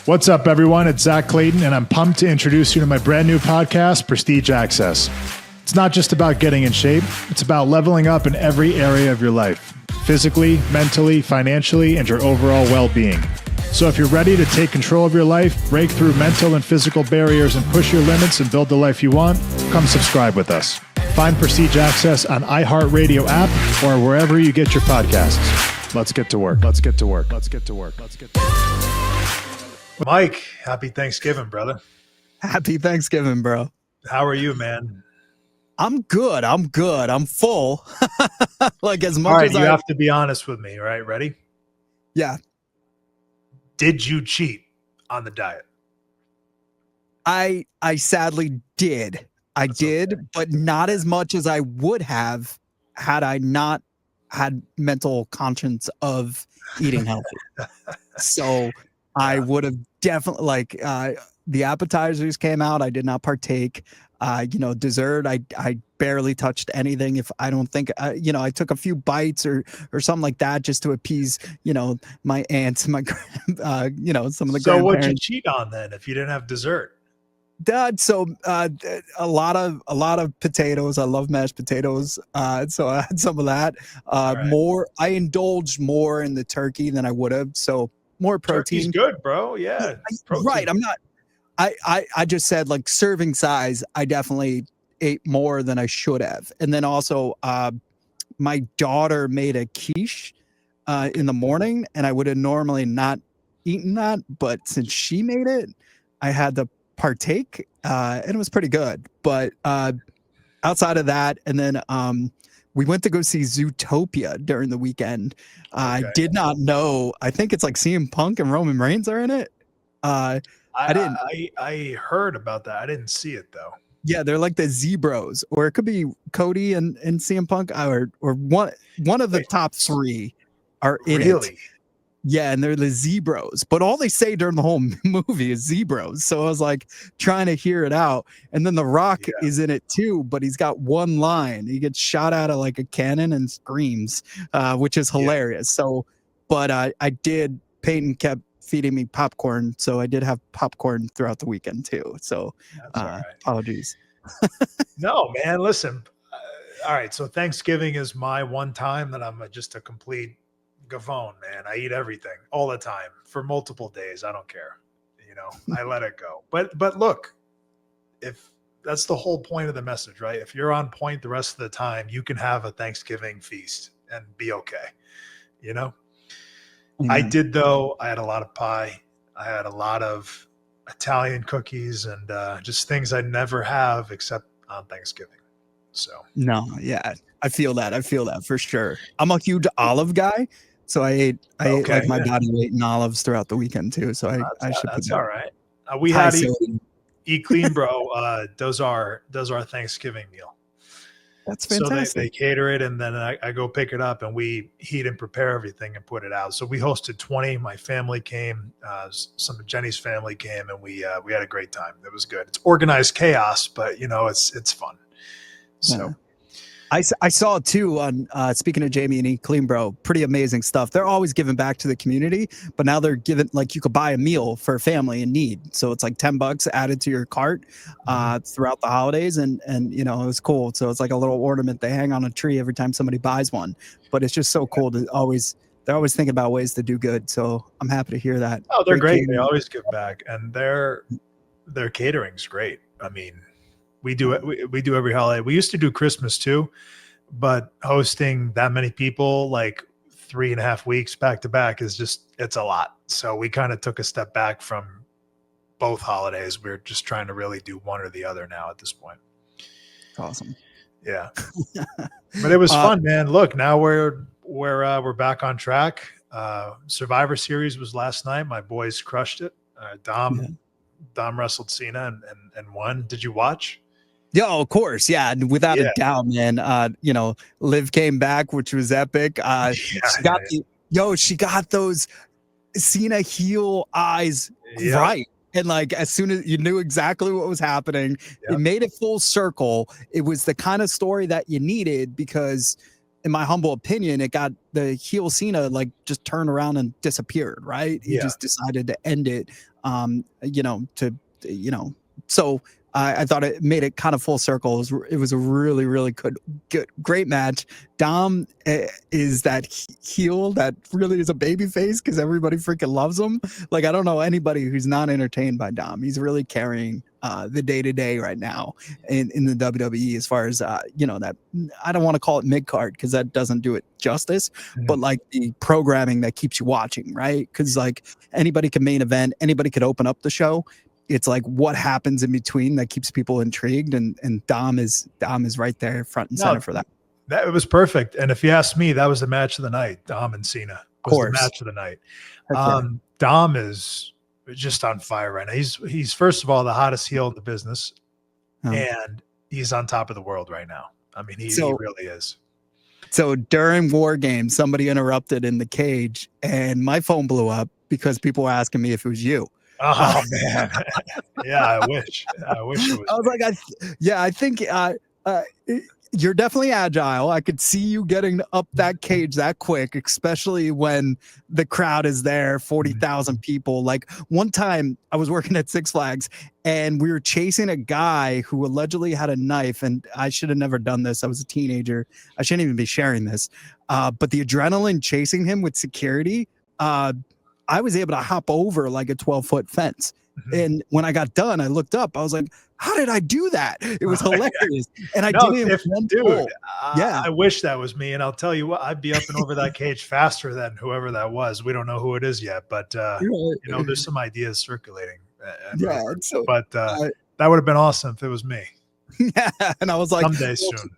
What's up, everyone? It's Zack Clayton, and I'm pumped to introduce you to my brand new podcast, Prestige Access. It's not just about getting in shape, it's about leveling up in every area of your life, physically, mentally, financially, and your overall well-being. So if you're ready to take control of your life, break through mental and physical barriers, and push your limits and build the life you want, come subscribe with us. Find Prestige Access on iHeartRadio app or wherever you get your podcasts. Let's get to work. Let's get to work. Let's get to work. Let's get to work. Mike, happy Thanksgiving, brother. Happy Thanksgiving, bro. How are you, man? I'm good. I'm full. Like as much All right, as you have to be honest with me, right? Ready? Yeah. Did you cheat on the diet? I sadly did. That's did, okay. but not as much as I would have had I not had mental conscience of eating healthy. So I would have definitely the appetizers came out. I did not partake. Dessert. I barely touched anything. If I don't think, I took a few bites or something like that just to appease, my aunts, my, some of the. So what'd you cheat on then if you didn't have dessert? Dad, so a lot of potatoes. I love mashed potatoes. So I had some of that. Right. I indulged more in the turkey than I would have. So more protein. Turkey's good, bro. Yeah. Right. I'm not. I just said like serving size. I definitely ate more than I should have. And then also, my daughter made a quiche in the morning, and I would have normally not eaten that, but since she made it, I had to partake, and it was pretty good. But outside of that, and then we went to go see Zootopia during the weekend. I did not know. I think it's like CM Punk and Roman Reigns are in it. I heard about that. I didn't see it though. Yeah, they're like the Zebros, or it could be Cody and CM Punk, or one of the top three are in it. Yeah, and they're the Zebros. But all they say during the whole movie is Zebros. So I was like trying to hear it out. And then The Rock is in it too, but he's got one line. He gets shot out of like a cannon and screams, which is hilarious. So, but Peyton kept feeding me popcorn. So I did have popcorn throughout the weekend too. So apologies. No, man, listen. All right. So Thanksgiving is my one time that I'm just a complete gavone, man. I eat everything all the time for multiple days. I don't care. I let it go. But look, if that's the whole point of the message, right? If you're on point the rest of the time, you can have a Thanksgiving feast and be okay. Mm-hmm. I did though. I had a lot of pie. I had a lot of Italian cookies and just things I never have except on Thanksgiving. So no, yeah, I feel that for sure. I'm a huge olive guy. So I ate like my body weight in olives throughout the weekend too. So I should. That's all right. We had Eat Clean, bro. Does our Thanksgiving meal. That's fantastic. So they cater it, and then I go pick it up, and we heat and prepare everything and put it out. So we hosted 20. My family came. Some of Jenny's family came, and we had a great time. It was good. It's organized chaos, but it's fun. So. Yeah. I saw too on speaking of Jamie and Eat Clean, bro, pretty amazing stuff. They're always giving back to the community, but now they're giving, like, you could buy a meal for a family in need. So it's like $10 added to your cart throughout the holidays. And it was cool. So it's like a little ornament they hang on a tree every time somebody buys one, but it's just so cool to they're always thinking about ways to do good. So I'm happy to hear that. Oh, they're great. They always give back, and their catering's great. I mean, we do it. We do every holiday. We used to do Christmas too, but hosting that many people, like 3.5 weeks back to back, it's a lot. So we kind of took a step back from both holidays. We're just trying to really do one or the other now at this point. Awesome. Yeah. But it was fun, man. Look, now we're back on track. Survivor Series was last night. My boys crushed it. Dom wrestled Cena and won. Did you watch? Yeah, of course. Yeah, without a doubt, man. Liv came back, which was epic. She got those Cena heel eyes right. And like, as soon as you knew exactly what was happening, it made it full circle. It was the kind of story that you needed because in my humble opinion, it got the heel Cena like just turned around and disappeared, right? He just decided to end it. So I thought it made it kind of full circle. It was a really, really good, great match. Dom is that heel that really is a baby face because everybody freaking loves him. Like, I don't know anybody who's not entertained by Dom. He's really carrying the day-to-day right now in the WWE as far as, that I don't want to call it mid-card because that doesn't do it justice, but like the programming that keeps you watching, right? Because like anybody can main event, anybody could open up the show. It's like what happens in between that keeps people intrigued, and Dom is right there front and center for that. That it was perfect. And if you ask me, that was the match of the night. Dom and Cena was the match of the night. Dom is just on fire right now. He's first of all the hottest heel in the business, and he's on top of the world right now. I mean, he really is. So during War Games, somebody interrupted in the cage, and my phone blew up because people were asking me if it was you. Oh man, yeah, I wish it was. I was like, I think you're definitely agile. I could see you getting up that cage that quick, especially when the crowd is there, 40,000 people. Like one time I was working at Six Flags and we were chasing a guy who allegedly had a knife, and I should have never done this. I was a teenager. I shouldn't even be sharing this. But the adrenaline chasing him with security, I was able to hop over like a 12-foot fence. And when I got done, I looked up. I was like, how did I do that? It was hilarious. And I did it. I wish that was me. And I'll tell you what, I'd be up and over that cage faster than whoever that was. We don't know who it is yet, but there's some ideas circulating. But that would have been awesome if it was me. Yeah. And I was like, someday soon.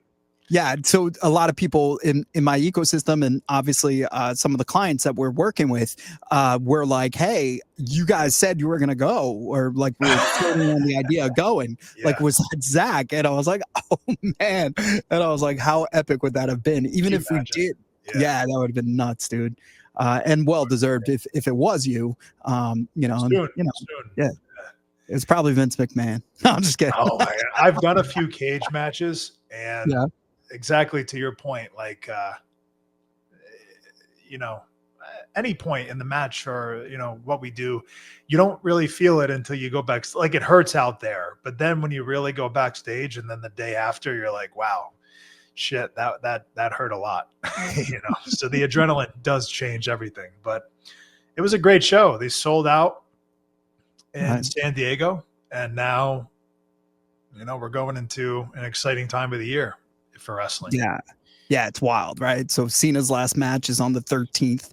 Yeah. So a lot of people in my ecosystem, and obviously some of the clients that we're working with were like, hey, you guys said you were going to go, or like we were floating on the idea of going, like was that Zack? And I was like, oh man. And I was like, how epic would that have been? Even if we did. Yeah, that would have been nuts, dude. And well deserved if it was you, soon. Yeah. It's probably Vince McMahon. No, I'm just kidding. Oh my God. I've done a few cage matches, and exactly to your point, like any point in the match, or what we do, you don't really feel it until you go back. Like it hurts out there, but then when you really go backstage, and then the day after, you're like, wow, shit, that hurt a lot. So the adrenaline does change everything. But it was a great show. They sold out in San Diego, and now we're going into an exciting time of the year for wrestling. Yeah, it's wild, right? So Cena's last match is on the 13th.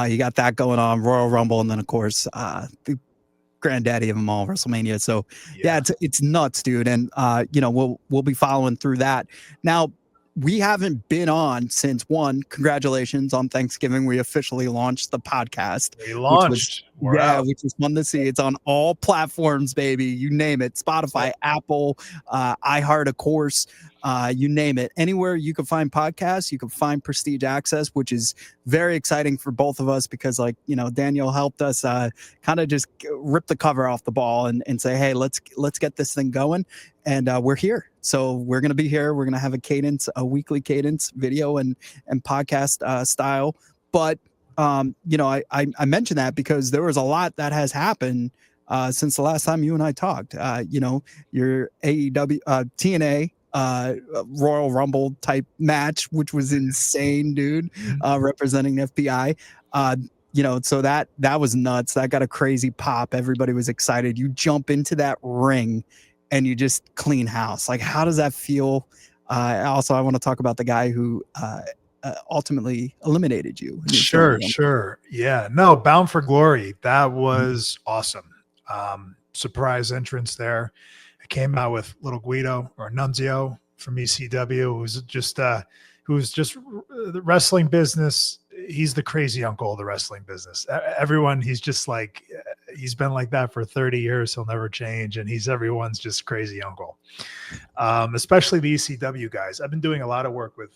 You got that going on, Royal Rumble, and then of course the granddaddy of them all, WrestleMania. So it's nuts, dude. And we'll be following through that. Now, we haven't been on since congratulations on Thanksgiving. We officially launched the podcast. We launched. Which is fun to see. It's on all platforms, baby. You name it. Spotify, Apple, iHeart, of course. You name it. Anywhere you can find podcasts, you can find Prestige Access, which is very exciting for both of us because, Daniel helped us kind of just rip the cover off the ball and say, hey, let's get this thing going. And we're here. So we're going to be here. We're going to have a weekly cadence, video and podcast style. But, I mentioned that because there was a lot that has happened since the last time you and I talked. Your AEW, TNA, Royal Rumble type match, which was insane, dude, representing FBI. So that was nuts. That got a crazy pop. Everybody was excited. You jump into that ring and you just clean house. Like, how does that feel? Also, I want to talk about the guy who ultimately eliminated you. Sure. Yeah. No, Bound for Glory. That was awesome. Surprise entrance there. I came out with little Guido, or Nunzio from ECW, who's just the wrestling business. He's the crazy uncle of the wrestling business. Everyone, he's just like, he's been like that for 30 years. He'll never change. And he's everyone's just crazy uncle. Especially the ECW guys. I've been doing a lot of work with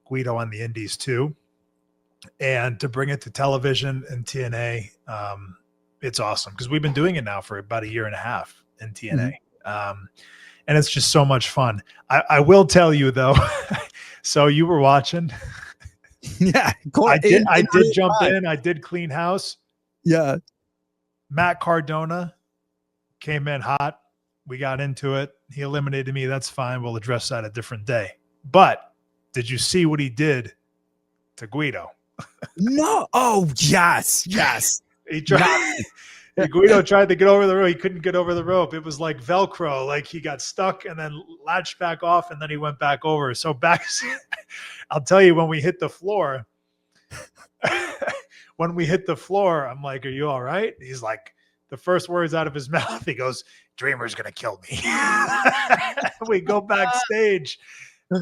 Guido on the indies too. And to bring it to television and TNA, it's awesome because we've been doing it now for about a year and a half in TNA. and it's just so much fun. I will tell you though. So you were watching. Yeah, I did jump in. I did clean house. Yeah. Matt Cardona came in hot. We got into it. He eliminated me. That's fine. We'll address that a different day. But did you see what he did to Guido? No. Oh, yes. He tried. Guido tried to get over the rope. He couldn't get over the rope. It was like Velcro. Like he got stuck and then latched back off, and then he went back over. So back, I'll tell you, when we hit the floor, I'm like, "Are you all right?" He's like, the first words out of his mouth, he goes, "Dreamer's gonna kill me." We go backstage.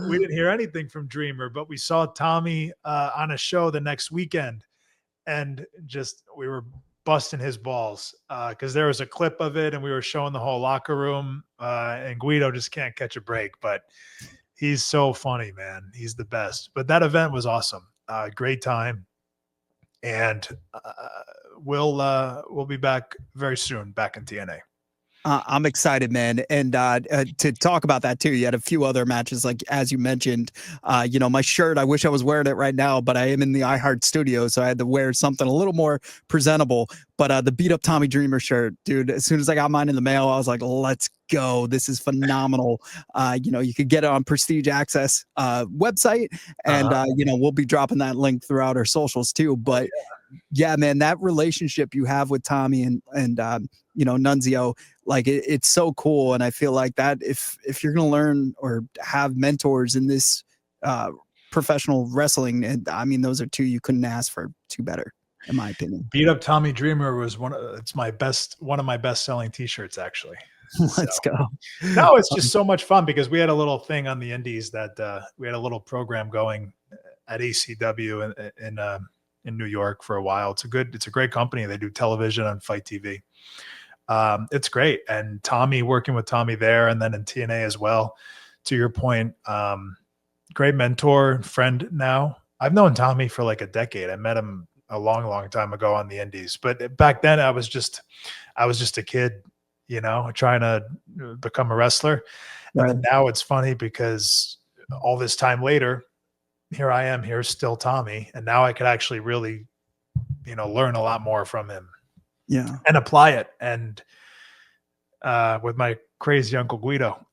We didn't hear anything from Dreamer, but we saw Tommy on a show the next weekend, and just we were busting his balls because there was a clip of it and we were showing the whole locker room, and Guido just can't catch a break, but he's so funny, man. He's the best. But that event was awesome. Great time. And we'll be back very soon, back in TNA. I'm excited, man. And to talk about that too, you had a few other matches, like as you mentioned, my shirt, I wish I was wearing it right now, but I am in the iHeart studio, so I had to wear something a little more presentable. But the beat up Tommy Dreamer shirt, dude, as soon as I got mine in the mail, I was like, let's go. This is phenomenal. You could get it on Prestige Access website, and we'll be dropping that link throughout our socials too. But yeah, man, that relationship you have with Tommy and Nunzio, like it's so cool. And I feel like that if you're going to learn or have mentors in this professional wrestling, and I mean, those are two you couldn't ask for two better, in my opinion. Beat up Tommy Dreamer was one of my best selling t-shirts, actually. Let's go. No, it's just so much fun because we had a little thing on the indies that we had a little program going at ACW in New York for a while. It's a great company. They do television on Fight TV. It's great. And working with Tommy there and then in TNA as well, to your point, great mentor, friend now. I've known Tommy for like a decade. I met him a long, long time ago on the indies, but back then I was just a kid, trying to become a wrestler. And then now it's funny because all this time later, here I am, here's still Tommy. And now I could actually really, learn a lot more from him. Yeah. And apply it. And with my crazy Uncle Guido,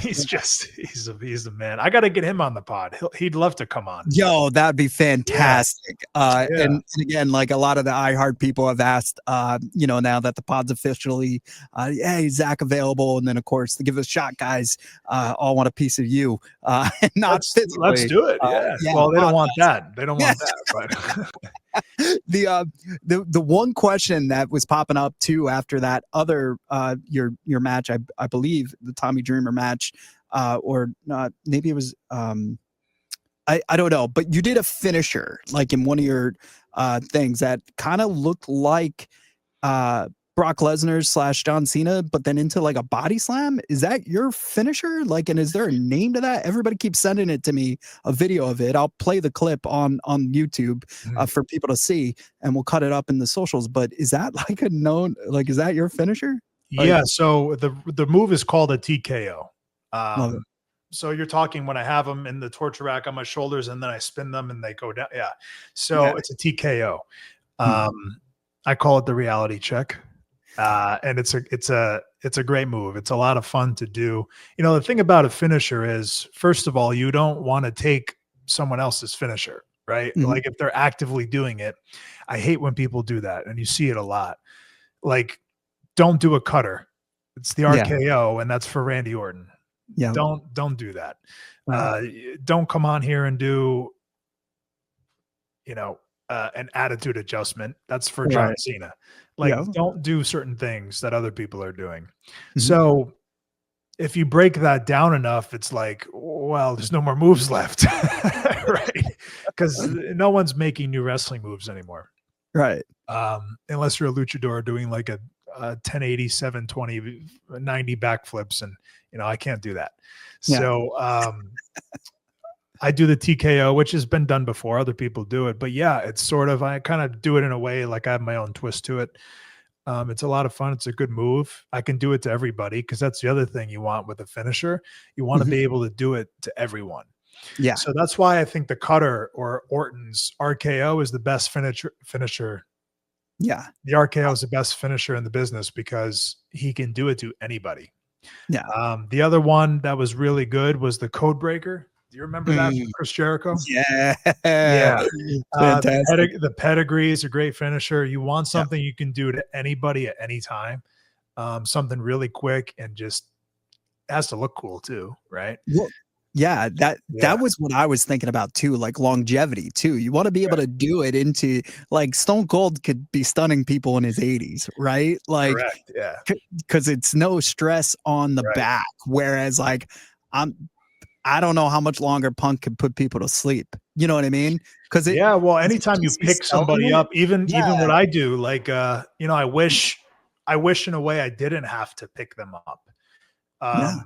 he's the man. I got to get him on the pod. He'd love to come on. Yo, that'd be fantastic. And again, like a lot of the iHeart people have asked, now that the pod's officially, hey, Zack available. And then of course the Give It a Shot guys all want a piece of you. Let's do it. Well, they don't want that. They don't want that. But the one question that was popping up too after that other your match, I believe the Tommy Dreamer match, or not, maybe it was I don't know, but you did a finisher like in one of your things that kind of looked like Brock Lesnar / John Cena, but then into like a body slam. Is that your finisher? Like, and is there a name to that? Everybody keeps sending it to me, a video of it. I'll play the clip on YouTube for people to see, and we'll cut it up in the socials. But is that like a known, like, is that your finisher? Yeah. So the move is called a TKO. So you're talking when I have them in the torture rack on my shoulders and then I spin them and they go down. Yeah. So it's a TKO. I call it the reality check. And it's a great move. It's a lot of fun to do. The thing about a finisher is, first of all, you don't want to take someone else's finisher, right? Like if they're actively doing it, I hate when people do that. And you see it a lot. Like, don't do a cutter. It's the RKO, and that's for Randy Orton. Yeah. Don't do that. Don't come on here and do, an attitude adjustment. That's for John Cena. Like, don't do certain things that other people are doing. So if you break that down enough, it's like, well, there's no more moves left, right? Because no one's making new wrestling moves anymore, right? Unless you're a luchador doing like a 1080, 720, 90 backflips, and I can't do that. So I do the TKO, which has been done before. Other people do it, but it's sort of, I kind of do it in a way like I have my own twist to it. It's a lot of fun. It's a good move. I can do it to everybody because that's the other thing you want with a finisher. You want to Mhm. be able to do it to everyone. Yeah. So that's why I think the Cutter or Orton's RKO is the best finisher. Yeah. The RKO is the best finisher in the business because he can do it to anybody. Yeah. The other one that was really good was the Code Breaker. Do you remember that from Mm. Chris Jericho? Yeah. Yeah. Fantastic. The pedigree is a great finisher. You want Yeah. something you can do to anybody at any time. Something really quick and just has to look cool too, right? Well, yeah, that Yeah. that was what I was thinking about too, like longevity too. You want to be able Right. to do it into like Stone Cold could be stunning people in his 80s, right? Like Correct. Yeah. because it's no stress on the Right. back. Whereas like I don't know how much longer Punk can put people to sleep. You know what I mean? Because Yeah. Well, anytime you pick selling somebody it. up, even Yeah, what I do, like I wish in a way I didn't have to pick them up. yeah,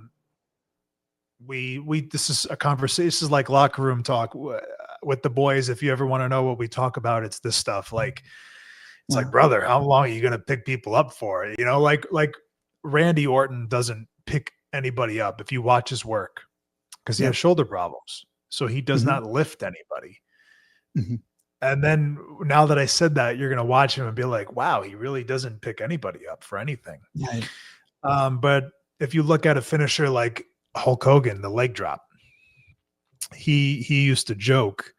We this is a conversation. This is like locker room talk with the boys. If you ever want to know what we talk about, it's this stuff. Like it's like, yeah, brother, how long are you gonna pick people up for? Like Randy Orton doesn't pick anybody up if you watch his work because he yeah. has shoulder problems, so he does Mhm, not lift anybody. mhm. And then now that I said that, you're gonna watch him and be like, wow, he really doesn't pick anybody up for anything. Yeah, But if you look at a finisher like Hulk Hogan, the leg drop, he used to joke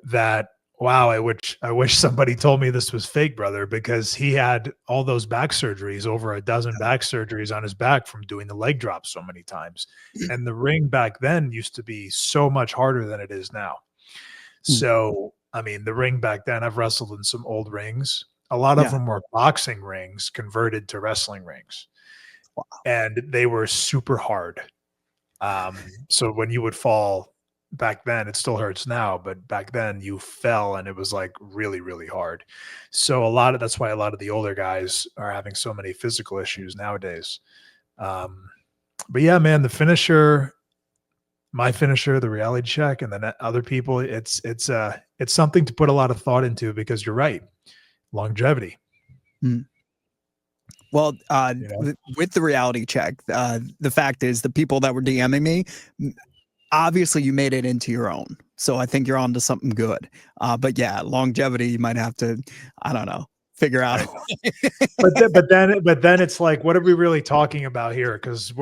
that, wow, I wish somebody told me this was fake, brother, because he had all those back surgeries, over a dozen back surgeries on his back from doing the leg drop so many times. And the ring back then used to be so much harder than it is now. mm, So, I mean, the ring back then, I've wrestled in some old rings. A lot of yeah. them were boxing rings converted to wrestling rings, Wow. and they were super hard. So when you would fall back then, it still hurts now, but back then you fell and it was like really, really hard. So that's why a lot of the older guys are having so many physical issues nowadays. Um, but yeah, man, my finisher, the reality check, and then other people, it's something to put a lot of thought into because you're right. Longevity, Mm. Well, you know. with the reality check, the fact is the people that were DMing me, obviously you made it into your own. So I think you're on to something good. But yeah, longevity, you might have to, I don't know, figure I out. know. But then it's like, what are we really talking about here? Because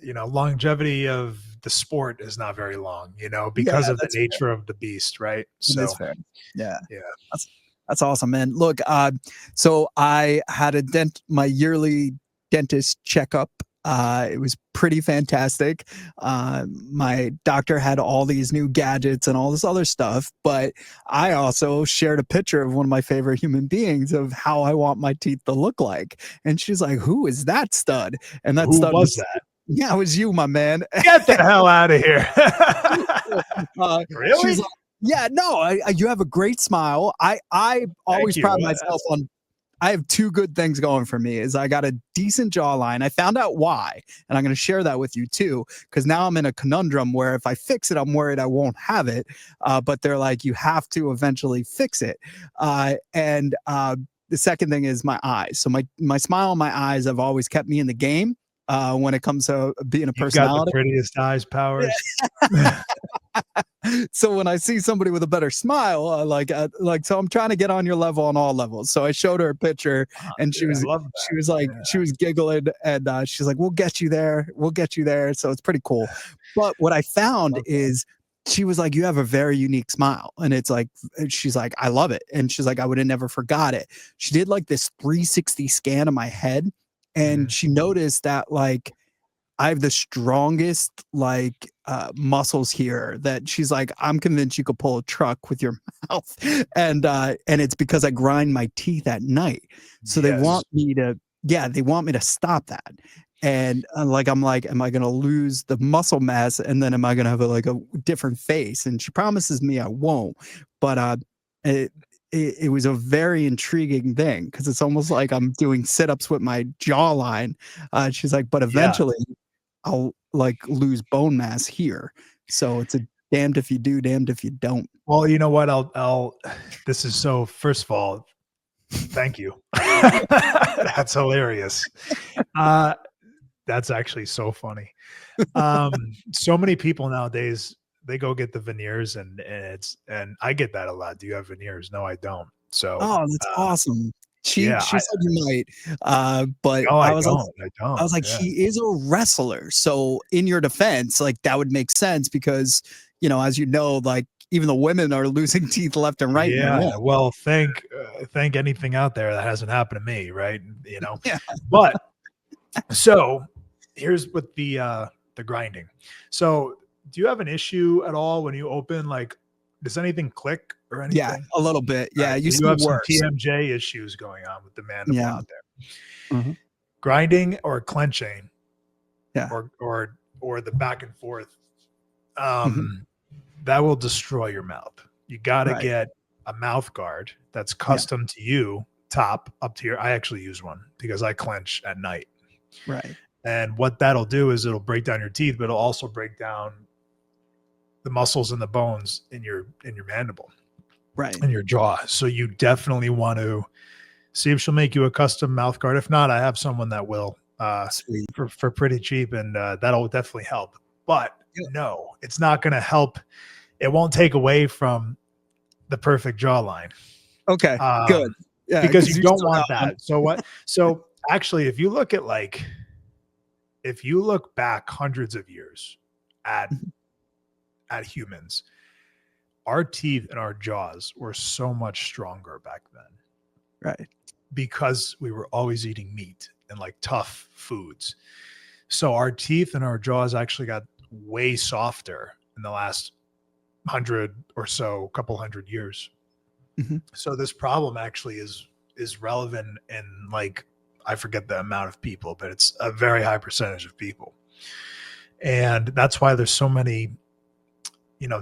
longevity of the sport is not very long, Yeah, because of the that's fair. nature of the beast, right? It is So fair. Yeah. yeah. That's that's awesome, man. Look, so I had my yearly dentist checkup. It was pretty fantastic. My doctor had all these new gadgets and all this other stuff, but I also shared a picture of one of my favorite human beings of how I want my teeth to look like. And she's like, "Who is that stud?" And that Who stud was was, that? yeah, it was you, my man. Get the hell out of here. She's Really? like, yeah, no, you have a great smile. I Thank always you. pride myself on. I have two good things going for me. Is I got a decent jawline. I found out why, and I'm going to share that with you too, because now I'm in a conundrum where if I fix it, I'm worried I won't have it. But they're like, you have to eventually fix it. And the second thing is my eyes. So my smile and my eyes have always kept me in the game when it comes to being a You've got the personality. prettiest eyes, Powers. So when I see somebody with a better smile, so I'm trying to get on your level on all levels. So I showed her a picture, and Dude, I love she that. was like Yeah. she was giggling, and she's like, "We'll get you there. We'll get you there." So it's pretty cool. But what I I found love that. is she was like, "You have a very unique smile," and it's like she's like, "I love it," and she's like, "I would have never forgot it." She did like this 360 scan of my head, and Mhm. she noticed that like I have the strongest like muscles here that she's like, I'm convinced you could pull a truck with your mouth. And it's because I grind my teeth at night. So they Yes. want me to, yeah, they want me to stop that. And like, I'm like, am I going to lose the muscle mass? And then am I going to have a different face? And she promises me I won't. But it, it was a very intriguing thing because it's almost like I'm doing sit-ups with my jawline. She's like, but Yeah. eventually I'll like lose bone mass here. So it's a damned if you do, damned if you don't. Well, you know what? This is so, first of all, Thank you. That's hilarious. That's actually so funny. So many people nowadays, they go get the veneers and I get that a lot. Do you have veneers? No, I don't. So, Oh, that's awesome. She yeah, she said you might, but no, I I was like, don't. I don't. Yeah. he is a wrestler. So in your defense, like that would make sense because, as you know, like even the women are losing teeth left and right in their Yeah. home. Well, thank anything out there that hasn't happened to me, right? Yeah. But so here's with the grinding. So do you have an issue at all when you open, like, does anything click or Yeah, anything? a little bit. All Yeah, right. it So used you to be have some worse. TMJ issues going on with the mandible Yeah. out there. Mhm. Grinding or clenching Yeah. or the back and forth, Mhm. that will destroy your mouth. You got to Right. get a mouth guard that's Yeah. custom to you, top up to your. I actually use one because I clench at night. Right. And what that'll do is it'll break down your teeth, but it'll also break down the muscles and the bones in your mandible Right. and your jaw. So you definitely want to see if she'll make you a custom mouth guard. If not, I have someone that will Sweet. for pretty cheap, and that'll definitely help. But Yeah. no, it's not going to help. It won't take away from the perfect jawline, Okay. Good. Yeah, because you because you don't still want have that. So what? So actually, if you look back hundreds of years at Mhm. humans, our teeth and our jaws were so much stronger back then Right. because we were always eating meat and like tough foods. So our teeth and our jaws actually got way softer in the last 100 or so, couple hundred years. Mhm. So this problem actually is relevant in, like, I forget the amount of people, but it's a very high percentage of people. And that's why there's so many,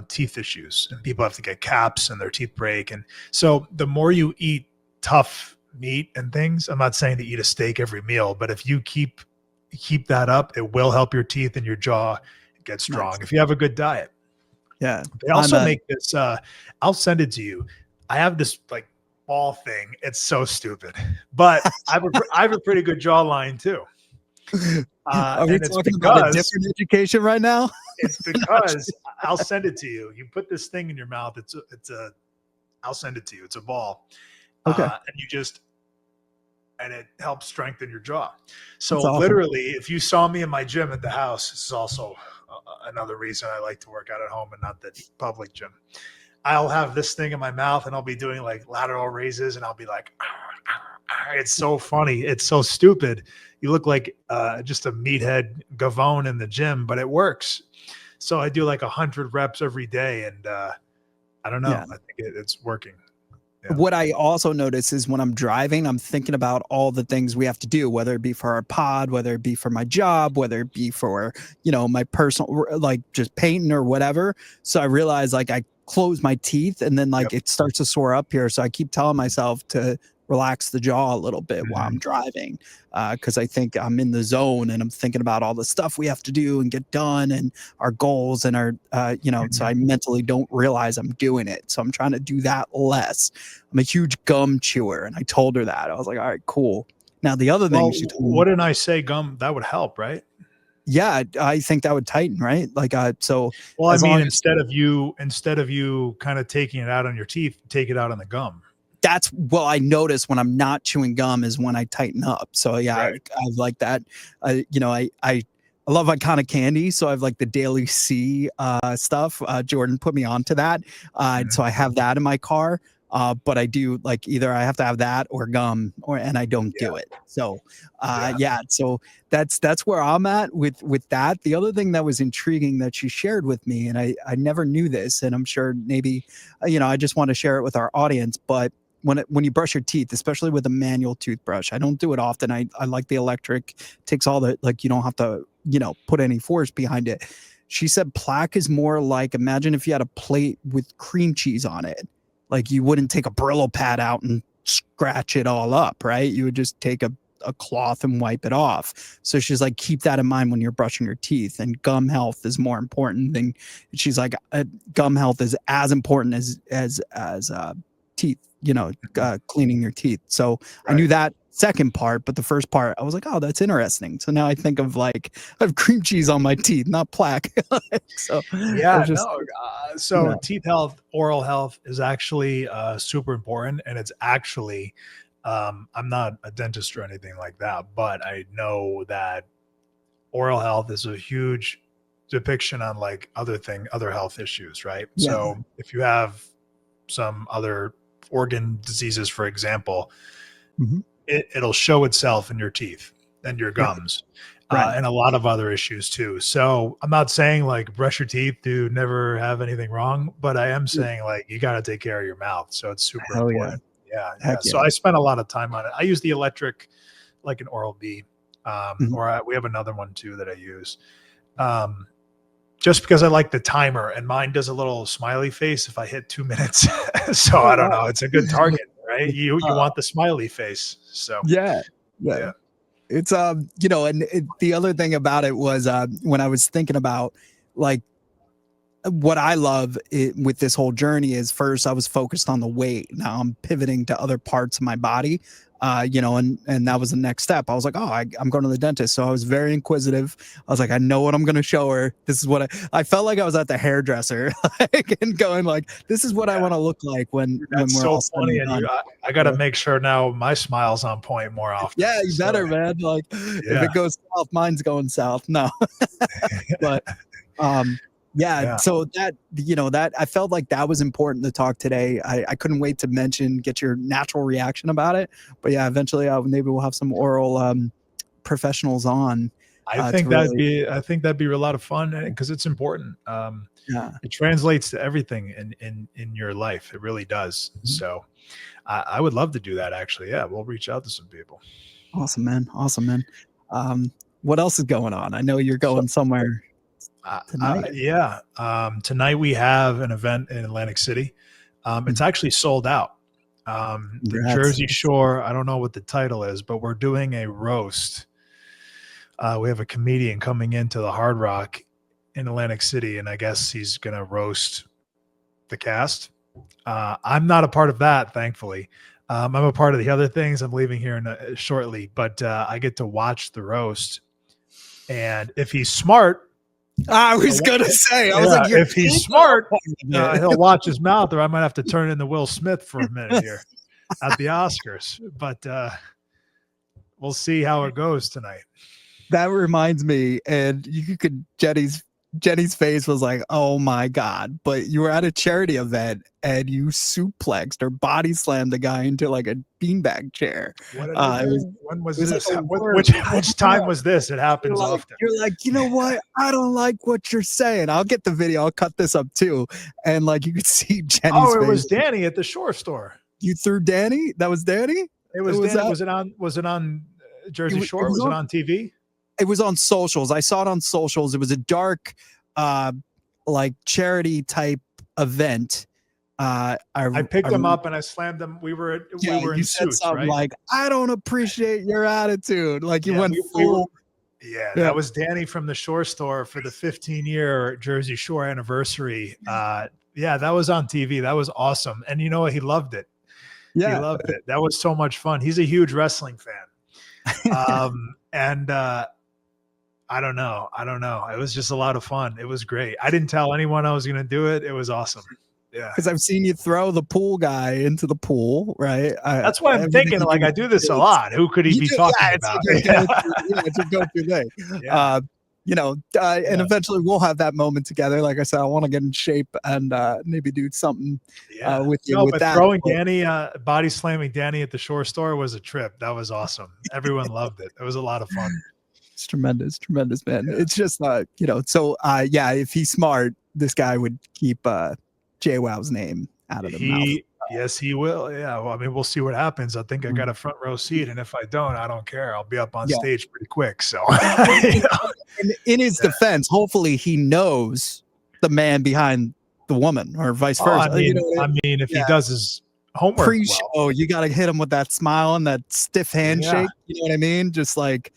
teeth issues, and people have to get caps and their teeth break. And so the more you eat tough meat and things, I'm not saying to eat a steak every meal, but if you keep that up, it will help your teeth and your jaw get strong Nice. if you have a good diet. Yeah. They I'm also a make this I'll send it to you. I have this like ball thing. It's so stupid. But I have a pretty good jawline too. Are we And it's talking about a because different education right now? it's No, because I'll send it to you. You put this thing in your mouth. I'll send it to you. It's a ball. okay. And it helps strengthen your jaw. That's So awesome. literally, if you saw me in my gym at the house, this is also another reason I like to work out at home and not the public gym. I'll have this thing in my mouth and I'll be doing like lateral raises and I'll be like, it's so funny. It's so stupid. You look like just a meathead Gavone in the gym, but it works. So I do like 100 reps every day. And I don't know. Yeah. I think it's working. Yeah. What I also notice is when I'm driving, I'm thinking about all the things we have to do, whether it be for our pod, whether it be for my job, whether it be for, my personal, like just painting or whatever. So I realize like I close my teeth and then like Yep. it starts to sore up here. So I keep telling myself to relax the jaw a little bit while I'm Mhm. driving. Cause I think I'm in the zone and I'm thinking about all the stuff we have to do and get done and our goals and our, so I Mhm. mentally don't realize I'm doing it. So I'm trying to do that less. I'm a huge gum chewer, and I told her that. I was like, "All right, cool." Now the other thing Well, she told me, what did I say? Gum, that would help, right? yeah, I think that would tighten, right? Like, so Well, I as mean, long as instead of you kind of taking it out on your teeth, take it out on the gum. that's well, I notice when I'm not chewing gum is when I tighten up. So yeah, Right. I like that. I love iconic candy, so I have like the Daily C stuff. Jordan put me onto that, Mhm. so I have that in my car. But I do like either I have to have that or gum, and I don't Yeah. do it. So Yeah. yeah, so that's where I'm at with that. The other thing that was intriguing that she shared with me, and I never knew this, and I'm sure maybe I just want to share it with our audience, but when you brush your teeth, especially with a manual toothbrush. I don't do it often. I like the electric. Takes all the like you don't have to, put any force behind it. She said plaque is more like imagine if you had a plate with cream cheese on it. Like you wouldn't take a Brillo pad out and scratch it all up, right? You would just take a cloth and wipe it off. So she's like, keep that in mind when you're brushing your teeth. And gum health is more important than she's like, gum health is as important as teeth cleaning your teeth. So I knew that second part, but the first part, I was like, oh, that's interesting. So now I think of like, I have cream cheese on my teeth, not plaque. So Yeah, just, no. So teeth health, oral health is actually super important, and it's actually, I'm not a dentist or anything like that, but I know that oral health is a huge depiction on like other health issues, right? yeah, So if you have some other organ diseases, for example, mhm, it'll show itself in your teeth and your gums. right. And a lot of other issues too. So I'm not saying like brush your teeth to never have anything wrong, but I am Yeah. saying like you got to take care of your mouth. So it's super Hell yeah. important. Yeah, yeah. Heck So yeah. I spent a lot of time on it. I use the electric, like an Oral B, Mhm. we have another one too that I use. Um, just because I like the timer, and mine does a little smiley face if I hit 2 minutes. So Oh, I don't wow. know. It's a good target, right? You Uh, want the smiley face. So yeah. Yeah. yeah. It's and the other thing about it was when I was thinking about like what I love with this whole journey is first I was focused on the weight. Now I'm pivoting to other parts of my body. And that was the next step. I was like, oh, I'm going to the dentist. So I was very inquisitive. I was like, I know what I'm going to show her. This is what I felt like I was at the hairdresser, like, and going like, this is what I Yeah. want to look like when That's we're so all said funny. and And done. I got to So, make sure now my smile's on point more often. yeah, you So better, man. Like, if yeah, it goes south, mine's going south. No, but um yeah, yeah. so that I felt like that was important to talk today. I couldn't wait to get your natural reaction about it, but yeah, eventually maybe we'll have some oral professionals on to really, I think that'd be a lot of fun because it's important. yeah. It translates to everything in your life. It really does. Mhm. So I would love to do that actually. Yeah, we'll reach out to some people. Awesome, man. Awesome, man. um what else is going on? I know you're So going somewhere tonight. yeah, tonight we have an event in Atlantic City. It's Mhm. actually sold out. The Congrats. Jersey Shore, I don't know what the title is, but we're doing a roast. We have a comedian coming into the Hard Rock in Atlantic City, and I guess he's going to roast the cast. I'm not a part of that, thankfully. I'm a part of the other things. I'm leaving here shortly, but I get to watch the roast. And if he's smart, I was gonna say, I was yeah, like, you're if he's kidding? smart, Yeah. he'll watch his mouth, or I might have to turn into Will Smith for a minute here at the Oscars. But we'll see how it goes tonight. That reminds me, and you could Jenny's face was like, "Oh my god!" But you were at a charity event and you suplexed or body slammed the guy into like a beanbag chair. What did I It was do? When was it was like this? a word. Which time was this? It happens often. You're like, you know what? I don't like what you're saying. I'll get the video. I'll cut this up too. And like you could see Jenny's Oh, it was face. Danny at the Shore Store. You threw Danny? That was Danny? It It was was Danny. that? Was it on Jersey It Shore? was Was it on on TV? it was on socials. I saw it on socials. It was a dark, uh, like charity type event. I picked him up and I slammed him. We were You in said suits, something right? like, "I don't appreciate your attitude." Like you Yeah, went we were. full. Yeah, Yeah, that was Danny from the Shore Store for the 15-year Jersey Shore anniversary. Yeah, that was on TV. That was awesome. And you know what? He loved it. He yeah. loved it. That was so much fun. He's a huge wrestling fan. And I don't know. I don't know. It was just a lot of fun. It was great. I didn't tell anyone I was going to do it. It was awesome. Yeah. Because I've seen you throw the pool guy into the pool, right? That's why I'm Everything thinking, you like, do I do this a lot. Who could he You be do, talking yeah. about? It's a go-to thing. Yeah. And eventually we'll have that moment together. Like I said, I want to get in shape and maybe do something Yeah. with you No, with but that. throwing Danny, body slamming Danny at the Shore Store was a trip. That was awesome. Everyone loved it. It was a lot of fun. It's tremendous, man. Yeah. It's just so yeah, if he's smart, this guy would keep JWoww's name out of the mouth. Yes, he will. Yeah. Well, I mean, we'll see what happens. I think I got a front row seat, and if I don't, I don't care. I'll be up on Yeah. stage pretty quick. So, In his defense, hopefully he knows the man behind the woman, or vice versa. I mean, if he does his homework Pre-show, well, you got to hit him with that smile and that stiff handshake. You know what I mean? Just like,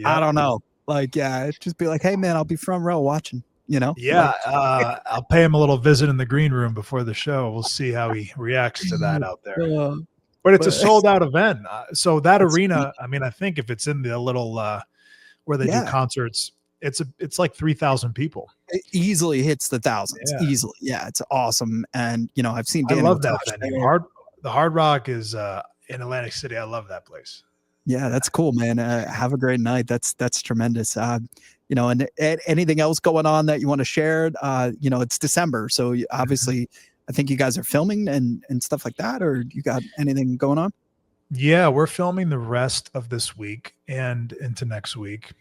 I don't know. Like, yeah, just be like, hey, man, I'll be front row watching. You know? Yeah, I'll pay him a little visit in the green room before the show. We'll see how he reacts to that out there. Uh, But it's a but sold out event. So that that's arena, I mean, I think if it's in the little where they do yeah. concerts, it's like 3,000 people. It easily hits the thousands. Yeah. Easily. Yeah, it's awesome. And I've seen I Daniel love Tosh that venue. there. The Hard Rock is in Atlantic City. I love that place. Yeah, that's cool, man. Have a great night. That's tremendous. And anything else going on that you want to share? It's December, so obviously, I think you guys are filming and stuff like that. Or you got anything going on? Yeah, we're filming the rest of this week and into next week.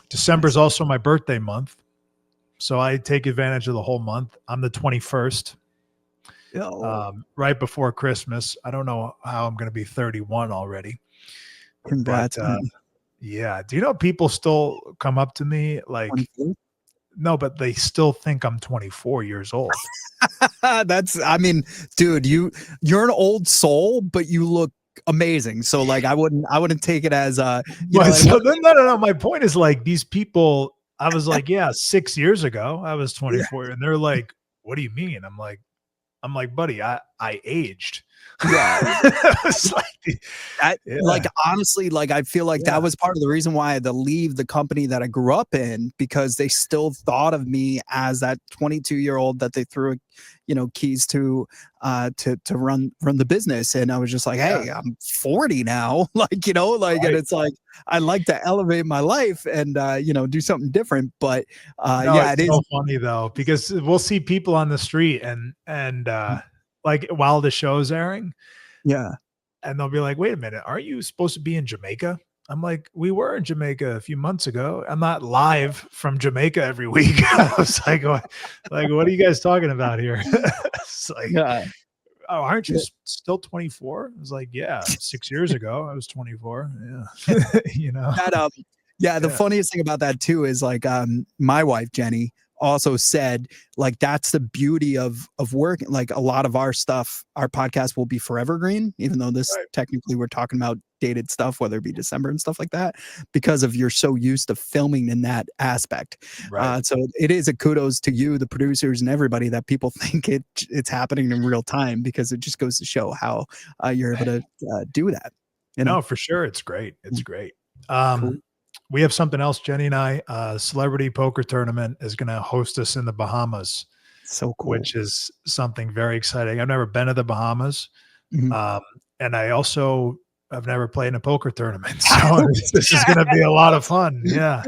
December is also my birthday month, so I take advantage of the whole month. I'm the 21st, right before Christmas. I don't know how I'm going to be 31 already. Congrats, but, yeah. Do you know people still come up to me like, 24? no, but they still think I'm 24 years old. Dude, you're an old soul, but you look amazing. So like, I wouldn't take it as no. My point is like these people. I was like, yeah, 6 years ago I was 24, and they're like, what do you mean? I'm like, buddy, I aged. Yeah. It's like, honestly, like I feel like that was part of the reason why I had to leave the company that I grew up in, because they still thought of me as that 22-year-old that they threw keys to run the business. And I was just like, hey, I'm 40 now. Right. And it's like I like to elevate my life and do something different. But it is so funny though, because we'll see people on the street and like while the show's airing, and they'll be like, wait a minute, aren't you supposed to be in Jamaica? I'm like, we were in Jamaica a few months ago. I'm not live from Jamaica every week. I was like, what are you guys talking about here? It's like, oh, aren't you still 24? I was like, yeah, 6 years ago I was 24. Yeah. The funniest thing about that too is like my wife Jenny also said like that's the beauty of working. Like a lot of our stuff, our podcast will be forever green, even though this technically we're talking about dated stuff, whether it be December and stuff like that, because of you're so used to filming in that aspect. So it is a kudos to you, the producers and everybody, that people think it's happening in real time, because it just goes to show how you're able to do that. No, for sure. It's great. It's great. Cool. We have something else. Jenny and I, Celebrity Poker Tournament is going to host us in the Bahamas. So cool. Which is something very exciting. I've never been to the Bahamas. And I also have never played in a poker tournament. So this is going to be a lot of fun. Yeah.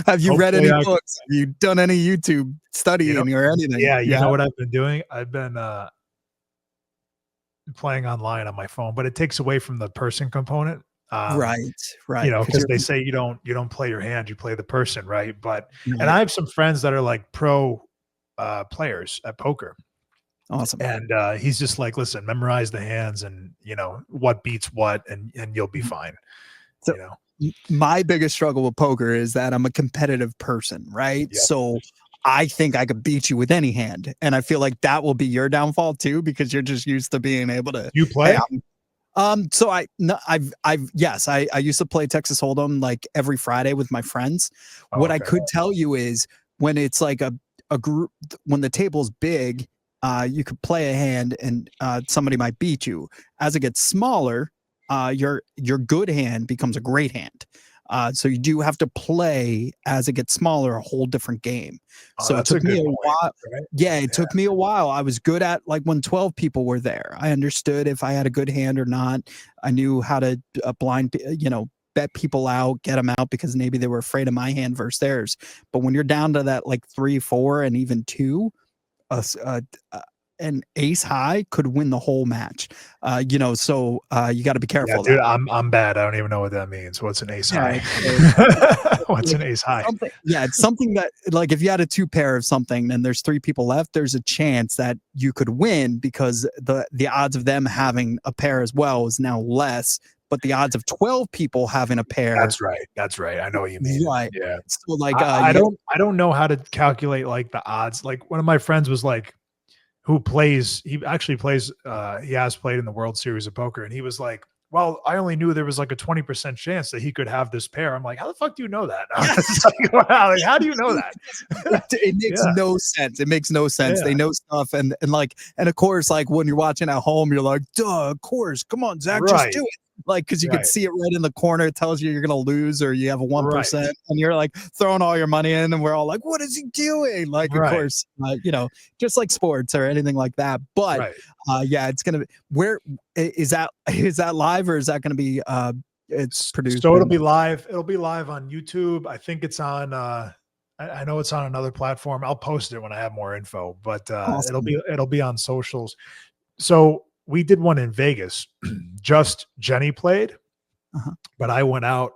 Have you read any books? Have you done any YouTube studying or anything? Yeah. You know what I've been doing? I've been playing online on my phone, but it takes away from the person component. Right. Because they say you don't play your hand, you play the person, right? But and I have some friends that are like pro players at poker. Awesome. And he's just like, listen, memorize the hands and what beats what, and you'll be fine. So my biggest struggle with poker is that I'm a competitive person, right? Yep. So I think I could beat you with any hand, and I feel like that will be your downfall too, because you're just used to being able to. You play? So I used to play Texas Hold'em like every Friday with my friends. What I could tell you is when it's like a group, when the table's big, you could play a hand and somebody might beat you. As it gets smaller, your good hand becomes a great hand. So you do have to play as it gets smaller, a whole different game. So it took me a while. Right? Yeah, it took me a while. I was good at like when 12 people were there. I understood if I had a good hand or not. I knew how to bet people out, get them out, because maybe they were afraid of my hand versus theirs. But when you're down to that like 3, 4, and even 2, an ace high could win the whole match. So you got to be careful. Yeah, dude, I'm bad. I don't even know what that means. What's an ace high? What's an ace high? It's something that, like, if you had a 2 pair of something and there's 3 people left, there's a chance that you could win, because the odds of them having a pair as well is now less. But the odds of 12 people having a pair. That's right. I know what you mean. Right. Yeah. So like, I don't know how to calculate like the odds. Like one of my friends was like, he actually plays, he has played in the World Series of Poker. And he was like, well, I only knew there was like a 20% chance that he could have this pair. I'm like, how the fuck do you know that? Like, wow, like, how do you know that? It makes no sense. It makes no sense. They know stuff, and of course, like when you're watching at home, you're like, duh, of course, come on, Zach, just do it. Like, because you can see it right in the corner. It tells you you're gonna lose or you have a 1%, and you're like throwing all your money in, and we're all like, what is he doing? Like, of course, just like sports or anything like that. But yeah, it's gonna be, where is that live, or is that gonna be it's produced? So it'll be live. It'll be live on YouTube. I think it's on I know it's on another platform. I'll post it when I have more info, but Awesome. it'll be on socials. So we did one in Vegas. Just Jenny played, but I went out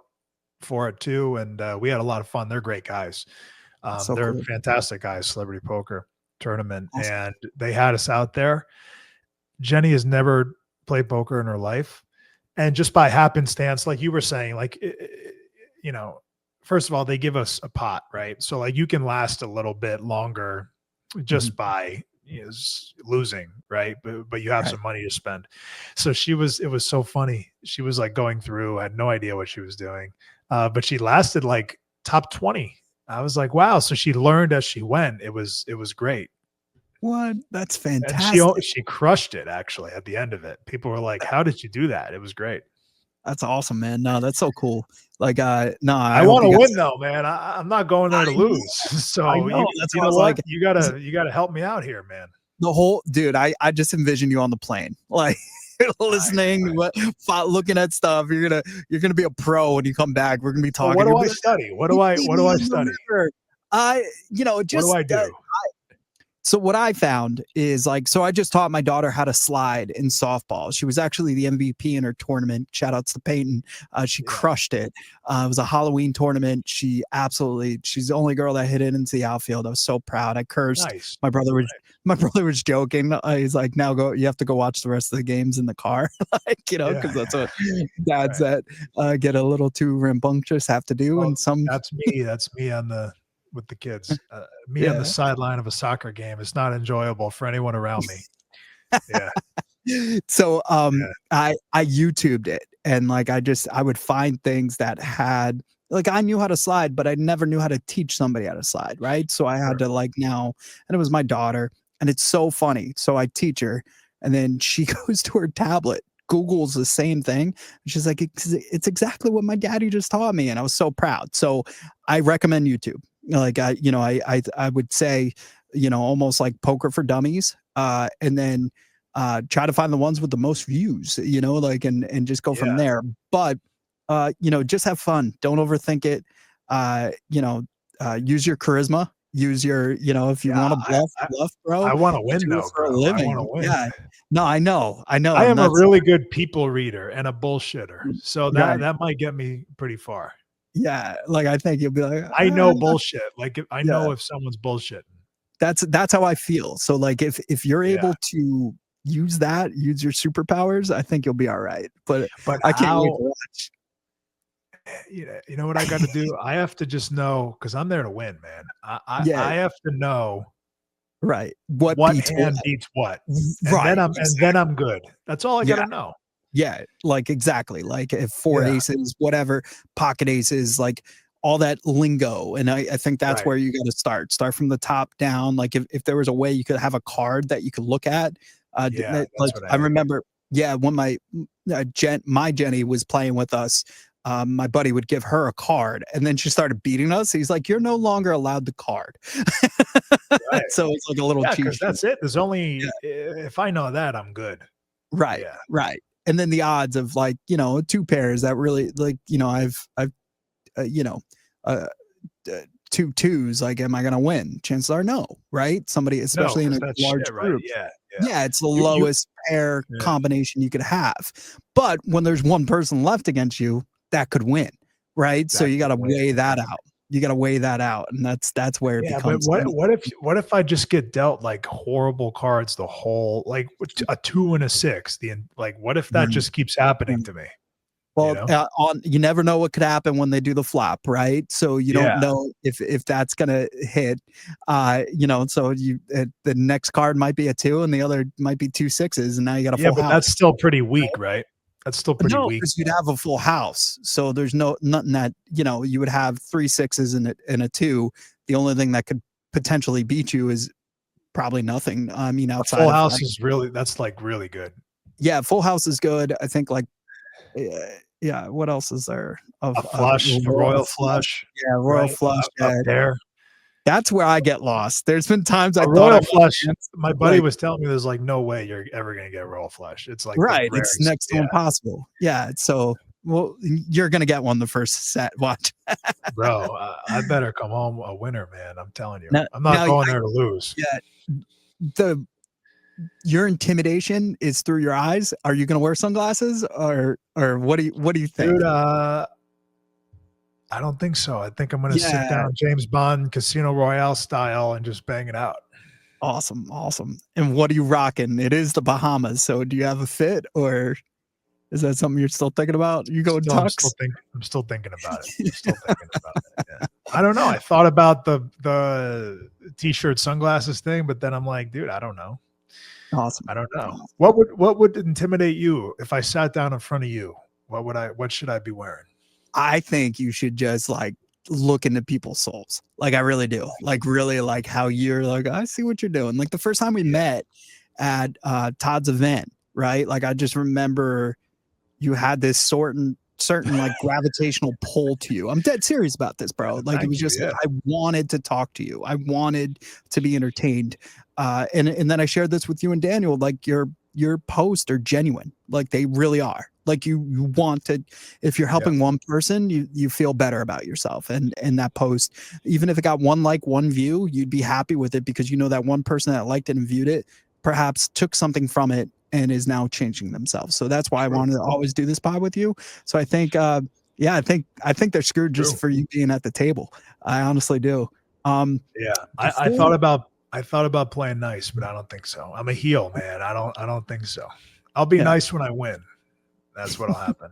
for it too, and we had a lot of fun. They're great guys. They're fantastic guys. Celebrity Poker Tournament, and they had us out there. Jenny has never played poker in her life, and just by happenstance, like you were saying, like first of all, they give us a pot, right? So like you can last a little bit longer just by losing, right? But you have some money to spend. So it was so funny. She was like going through, I had no idea what she was doing. But she lasted like top 20. I was like, wow. So she learned as she went. It was great. What? That's fantastic. And she crushed it actually at the end of it. People were like, how did you do that? It was great. That's awesome, man. No, that's so cool. Like, no, I want to win though, man. I'm not going there to lose. So you know what? Like, you gotta help me out here, man. The whole dude, I just envision you on the plane, like listening, looking at stuff. You're gonna be a pro when you come back. We're gonna be talking. What do I study? What do I study? What do I do? So what I found is so I just taught my daughter how to slide in softball. She was actually the MVP in her tournament. Shout outs to Peyton. She crushed it. It was a Halloween tournament. She's the only girl that hit it into the outfield. I was so proud. I cursed. Nice. My brother was joking. He's like, now you have to go watch the rest of the games in the car. Because that's what dads that get a little too rambunctious have to do. Well, and that's me with the kids. Me on the sideline of a soccer game is not enjoyable for anyone around me. Yeah. So I YouTubed it, and I would find things that had I knew how to slide, but I never knew how to teach somebody how to slide, right? So I had to now, and it was my daughter, and it's so funny. So I teach her, and then she goes to her tablet, Google's the same thing. She's like, it's exactly what my daddy just taught me, and I was so proud. So I recommend YouTube. I would say, almost like Poker for Dummies, and then try to find the ones with the most views, and just go from there. But just have fun. Don't overthink it. Use your charisma. Use your, if you want to bluff, bro. I want to win though, for a living. I want to win. Yeah. No, I know. I am a really good people reader and a bullshitter. So that might get me pretty far. Yeah, I think you'll be like, I know bullshit. I know if someone's bullshitting. That's how I feel. So if you're able to use your superpowers, I think you'll be all right. But I can't wait to watch. You know what I got to do? I have to just know, because I'm there to win, man. I have to know what hand beats what. And then I'm good. That's all I got to know. Yeah, exactly. If four aces, whatever, pocket aces, all that lingo. And I think that's where you got to start. Start from the top down. If there was a way you could have a card that you could look at. I remember, when my Jenny was playing with us, my buddy would give her a card, and then she started beating us. He's like, "You're no longer allowed the card." So it's like a little cheat. That's it. There's only if I know that, I'm good. Right. And then the odds of two pairs that really I've two twos, am I gonna win? Chances are no, right? Somebody, especially in a large group. Yeah, it's the lowest pair combination you could have. But when there's one person left against you, that could win, right? So you got to weigh that out. And that's where it becomes. But what if I just get dealt horrible cards the whole a 2 and a 6? What if that just keeps happening to me? Well, you never know what could happen when they do the flop, right? So you don't know if that's gonna hit. So the next card might be a 2 and the other might be 2 6s, and now you got a full house. But that's still pretty weak, right? That's still pretty No, weak. because you'd have a full house. So there's nothing that, you would have 3 6s and a 2. The only thing that could potentially beat you is probably nothing. I mean, A outside full of house like, is really, that's like really good. yeah, full house is good. I think like, yeah, what else is there A of flush, a royal flush, Yeah, royal right? flush. Up Yeah, there. that's where I get lost. There's been times I A thought I royal was flush, advanced, my buddy like, was telling me there's like no way you're ever gonna get a royal flush. It's like the right, it's rarest. next to Yeah, impossible. Yeah, so, well, you're gonna get one the first set. Watch. bro, I better come home a winner, man. I'm telling you. Now, I'm not now, going there to lose. yeah, the your intimidation is through your eyes. Are you going to wear sunglasses or what do you think? Dude, I don't think so. I think I'm gonna sit Yeah, down James Bond Casino Royale style and just bang it out. awesome, awesome. And what are you rocking? It is the Bahamas. So do you have a fit or is that something you're still thinking about? You go tux? I'm still thinking about it. I'm still thinking about it. Yeah. I don't know. I thought about the t-shirt sunglasses thing, but then I'm like, dude, I don't know. Awesome. I don't know. Awesome. What would intimidate you if I sat down in front of you? What should I be wearing? I think you should just like look into people's souls. Like I really do. Like really like how you're like, I see what you're doing. Like the first time we Yeah. met at Todd's event, right? Like I just remember you had this certain like gravitational pull to you. I'm dead serious about this, bro. Like it Thank was you. just like Yeah. I wanted to talk to you. I wanted to be entertained. And then I shared this with you and Daniel. Like your posts are genuine. Like they really are. Like you want to, if you're helping one person, you feel better about yourself. And that post, even if it got one like, one view, you'd be happy with it because you know that one person that liked it and viewed it perhaps took something from it and is now changing themselves. So that's why I True. wanted to always do this pod with you. So I think yeah, I think they're screwed True. just for you being at the table. I honestly do. Yeah. I Before thought about playing nice, but I don't think so. I'm a heel, man. I don't think so. I'll be yeah. nice when I win. That's what'll happen.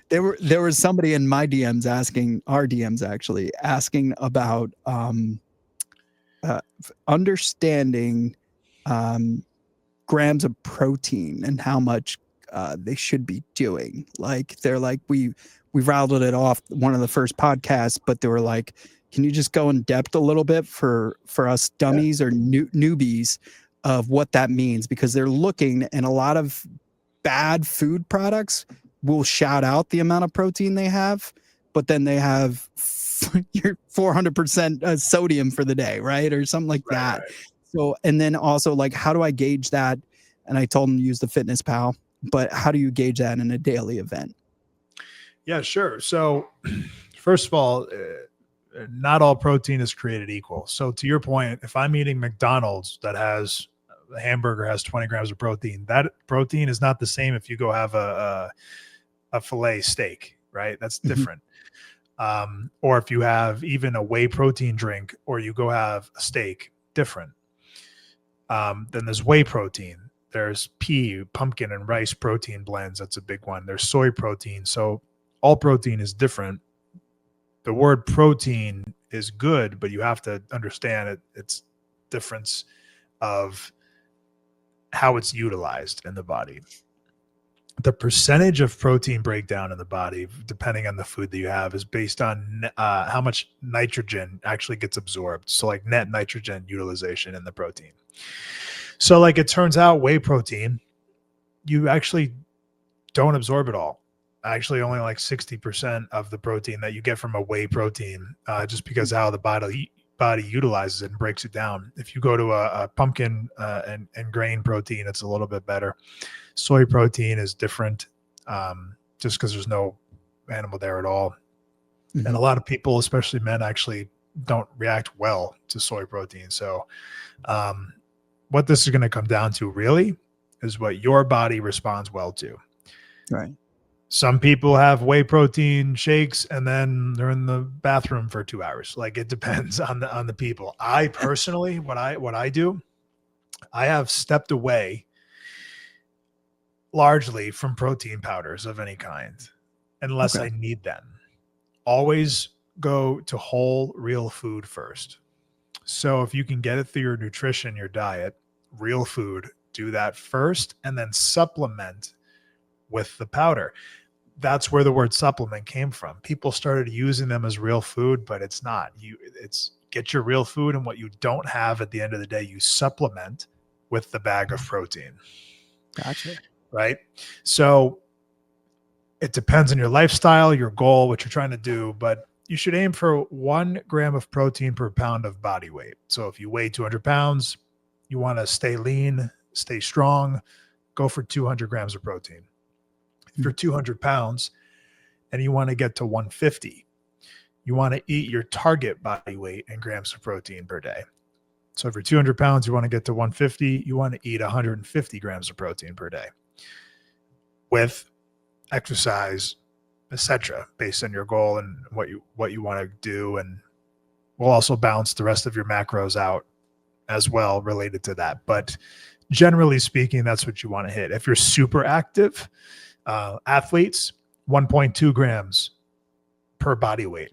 There was somebody in my DMs asking, our DMs actually asking about understanding grams of protein and how much they should be doing. Like they're like we rattled it off one of the first podcasts, but they were like, can you just go in depth a little bit for us dummies or newbies of what that means? Because they're looking, and a lot of bad food products will shout out the amount of protein they have, but then they have your 400% sodium for the day, right? Or something like Right, that. right. So, and then also like, how do I gauge that? And I told him to use the Fitness Pal, but how do you gauge that in a daily event? Yeah, sure. So, first of all, not all protein is created equal. So, to your point, if I'm eating McDonald's that has a hamburger has 20 grams of protein, that protein is not the same if you go have a filet steak, right? That's different. Or if you have even a whey protein drink, or you go have a steak, different. Then there's whey protein. There's pea, pumpkin, and rice protein blends. That's a big one. There's soy protein. So all protein is different. The word protein is good, but you have to understand it. It's difference of how it's utilized in the body. The percentage of protein breakdown in the body, depending on the food that you have, is based on how much nitrogen actually gets absorbed. So like net nitrogen utilization in the protein. So like it turns out whey protein, you actually don't absorb it all. Actually, only like 60% of the protein that you get from a whey protein, just because how the body utilizes it and breaks it down. If you go to a pumpkin and grain protein, it's a little bit better. Soy protein is different, just because there's no animal there at all. Mm-hmm. And a lot of people, especially men, actually don't react well to soy protein. So what this is going to come down to really is what your body responds well to. Right. Some people have whey protein shakes and then they're in the bathroom for 2 hours. Like it depends on the people. I personally, what I do, I have stepped away largely from protein powders of any kind, unless I need them. Always go to whole, real food first. So if you can get it through your nutrition, your diet, real food, do that first and then supplement with the powder. That's where the word supplement came from. People started using them as real food, but it's not. It's get your real food, and what you don't have at the end of the day, you supplement with the bag of protein. Gotcha. Right? So it depends on your lifestyle, your goal, what you're trying to do, but you should aim for 1 gram of protein per pound of body weight. So if you weigh 200 pounds, you want to stay lean, stay strong, go for 200 grams of protein. If you're 200 pounds and you want to get to 150, you want to eat your target body weight in grams of protein per day. So if you're 200 pounds, you want to get to 150, you want to eat 150 grams of protein per day with exercise, etc., based on your goal and what you want to do. And we'll also balance the rest of your macros out as well related to that. But generally speaking, that's what you want to hit. If you're super active, athletes, 1.2 grams per body weight.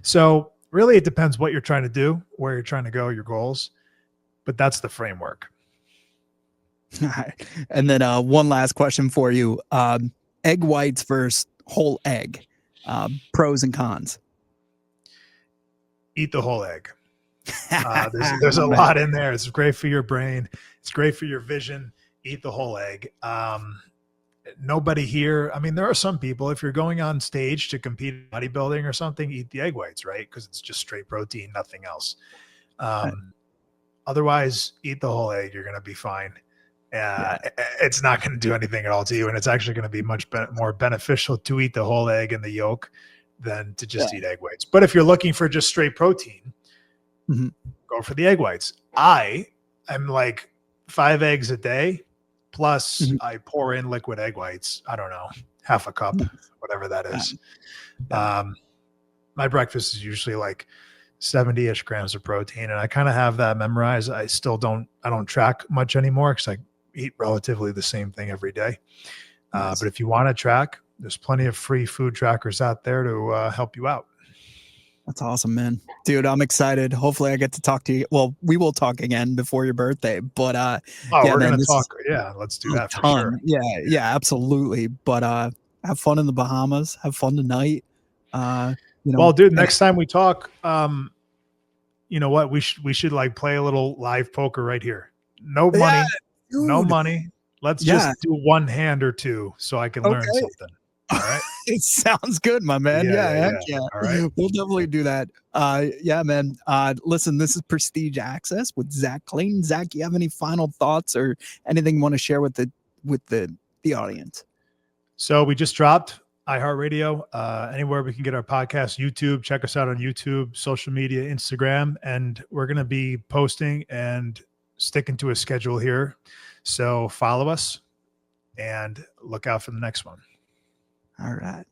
So really it depends what you're trying to do, where you're trying to go, your goals, but that's the framework. All right. And then one last question for you. Egg whites versus whole egg, pros and cons. Eat the whole egg. There's a lot in there. It's great for your brain. It's great for your vision. Eat the whole egg. Nobody here. I mean, there are some people, if you're going on stage to compete in bodybuilding or something, eat the egg whites, right? Because it's just straight protein, nothing else. Otherwise, eat the whole egg. You're going to be fine. It's not going to do anything at all to you. And it's actually going to be much more beneficial to eat the whole egg and the yolk than to just eat egg whites. But if you're looking for just straight protein, go for the egg whites. I am like 5 eggs a day, plus I pour in liquid egg whites. I don't know, half a cup, whatever that is. My breakfast is usually like 70-ish grams of protein, and I kind of have that memorized. I don't track much anymore because I eat relatively the same thing every day. But if you want to track, there's plenty of free food trackers out there to help you out. That's awesome, man. Dude, I'm excited. Hopefully I get to talk to you. Well, we will talk again before your birthday, but we're going to talk. Yeah, let's do that for sure. Yeah, absolutely. But have fun in the Bahamas. Have fun tonight. Well, dude, next time we talk, you know what? We should like play a little live poker right here. No money. No money. Let's just do one hand or two so I can learn something. All right. It sounds good, my man. Yeah. All right. We'll definitely do that. Yeah, man. Listen, this is Prestige Access with Zack Clayton. Zack, you have any final thoughts or anything you want to share with the audience? So we just dropped iHeartRadio, anywhere we can get our podcast, YouTube. Check us out on YouTube, social media, Instagram, and we're going to be posting and sticking to a schedule here. So follow us and look out for the next one. All right.